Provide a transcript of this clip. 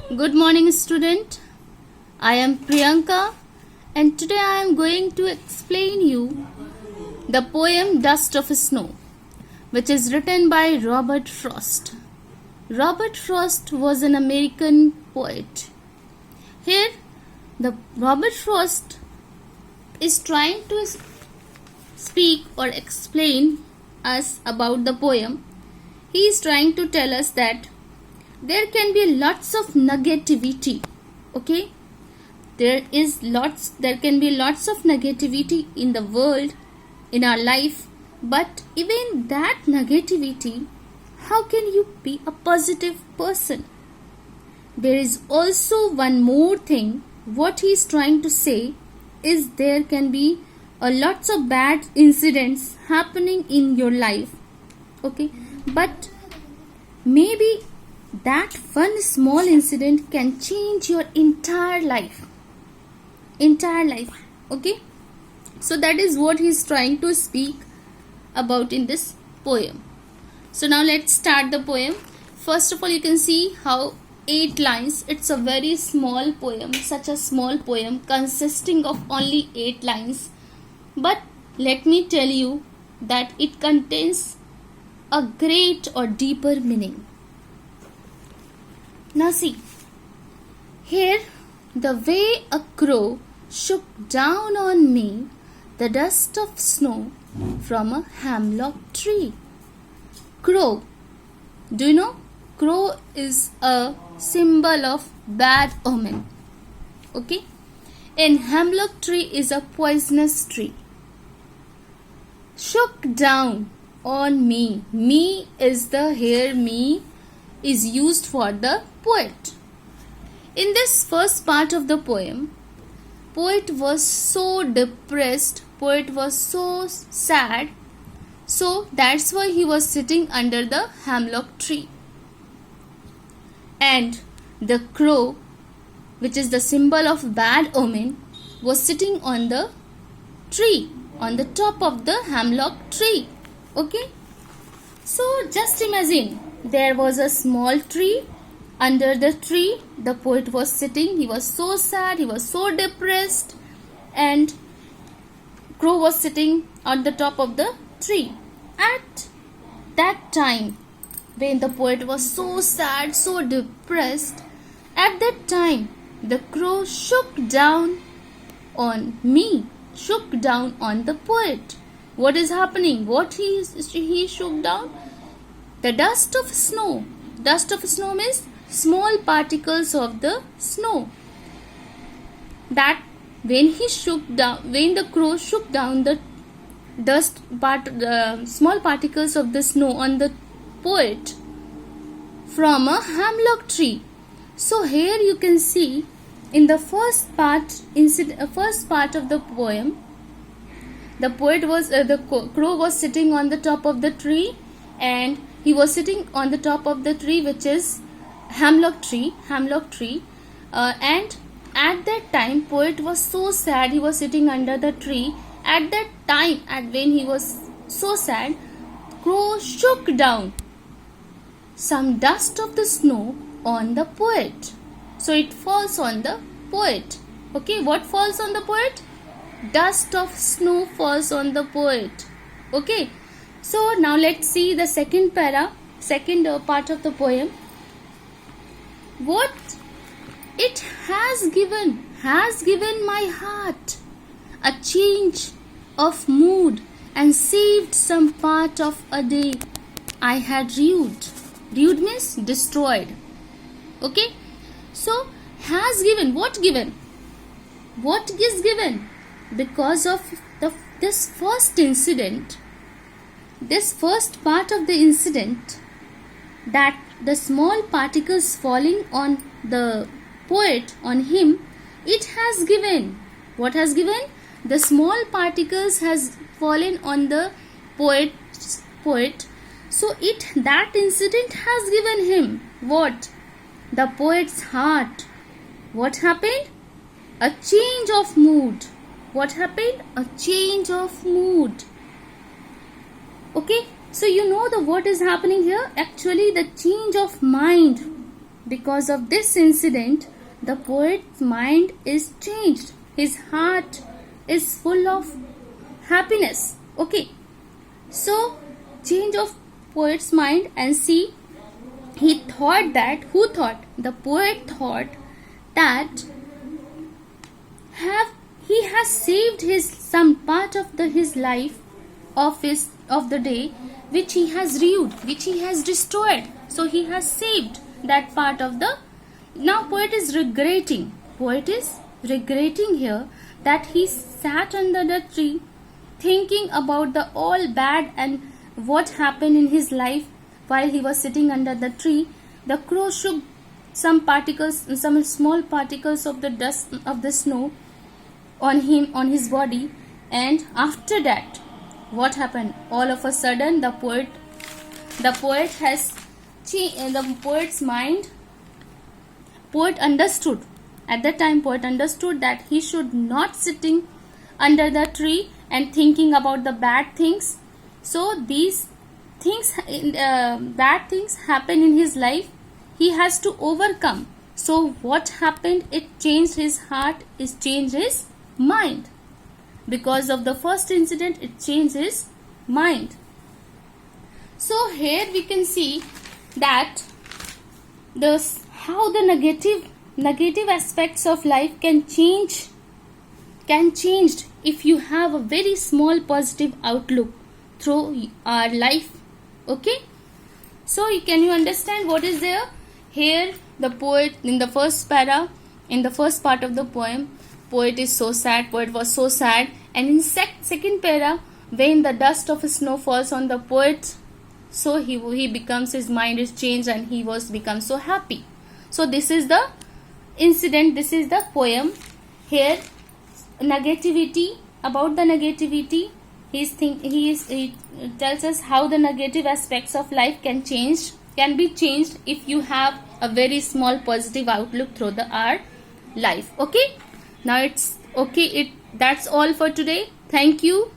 Good morning, student. I am Priyanka, and today I am going to explain you the poem Dust of Snow, which is written by Robert Frost. Robert Frost was an American poet. Here, the Robert Frost is trying to speak or explain us about the poem. He is trying to tell us that there can be lots of negativity. Okay, there can be lots of negativity in the world, in our life, but even that negativity, how can you be a positive person? There is also one more thing. What he is trying to say is there can be lots of bad incidents happening in your life. Okay, but maybe that one small incident can change your entire life. Okay, so that is what he is trying to speak about in this poem. So now let's start the poem. First of all, you can see how 8 lines. It's a very small poem, such a small poem consisting of only 8 lines, but let me tell you that it contains a great or deeper meaning. Now see, here, the way a crow shook down on me the dust of snow from a hemlock tree. Crow. Do you know? Crow is a symbol of bad omen. Okay? And hemlock tree is a poisonous tree. Shook down on me. Me is the here me is used for the poet. In this first part of the poem, poet was so depressed, poet was so sad, so that's why he was sitting under the hemlock tree. And the crow, which is the symbol of bad omen, was sitting on the tree, on the top of the hemlock tree. Okay? So just imagine, there was a small tree. Under the tree, the poet was sitting. He was so sad, he was so depressed, and crow was sitting on the top of the tree. At that time, when the poet was so sad, so depressed, at that time, the crow shook down on me, shook down on the poet. What is happening? What he shook down? The dust of snow. Dust of snow means small particles of the snow. That when the crow shook down the small particles of the snow on the poet from a hemlock tree. So here you can see in the first part of the poem, the crow was sitting on the top of the tree, and he was sitting on the top of the tree, which is hemlock tree, and at that time poet was so sad, he was sitting under the tree. At that time, when he was so sad, crow shook down some dust of the snow on the poet. So it falls on the poet. Okay, what falls on the poet? Dust of snow falls on the poet. Okay, so now let's see the second part of the poem. What it has given my heart a change of mood and saved some part of a day I had rued. Rued means destroyed. Okay, so has given. What given? What is given? Because of this first incident, this first part of the incident, that the small particles falling on the poet, on him, it has given. What has given? The small particles has fallen on the poet. So that incident has given him what? The poet's heart. What happened? A change of mood. What happened? A change of mood. Okay, so you know what is happening here? Actually, the change of mind. Because of this incident, the poet's mind is changed. His heart is full of happiness. Okay. So, change of poet's mind, and see, he thought that, who thought? The poet thought that he has saved his some part of his life of the day which he has ruined, which he has destroyed. So he has saved that part of the. Now poet is regretting. Poet is regretting here that he sat under the tree thinking about the all bad and what happened in his life while he was sitting under the tree. The crow shook some small particles of the dust of the snow on his body, and after that, what happened? All of a sudden, the poet's mind. Poet understood. At that time, poet understood that he should not sitting under the tree and thinking about the bad things. So these things, bad things happen in his life. He has to overcome. So what happened? It changed his heart. It changed his mind. Because of the first incident, it changed his mind. So here we can see that how the negative aspects of life can change if you have a very small positive outlook through our life. Okay, so can you understand what is there? Here the poet, in the first part of the poem, poet is so sad, poet was so sad, and in second para, when the dust of snow falls on the poet, so he becomes, his mind is changed and he becomes so happy. So this is the incident, this is the poem. Here negativity, about the negativity, he tells us how the negative aspects of life can be changed if you have a very small positive outlook through our life. Okay, now it's okay, that's all for today. Thank you.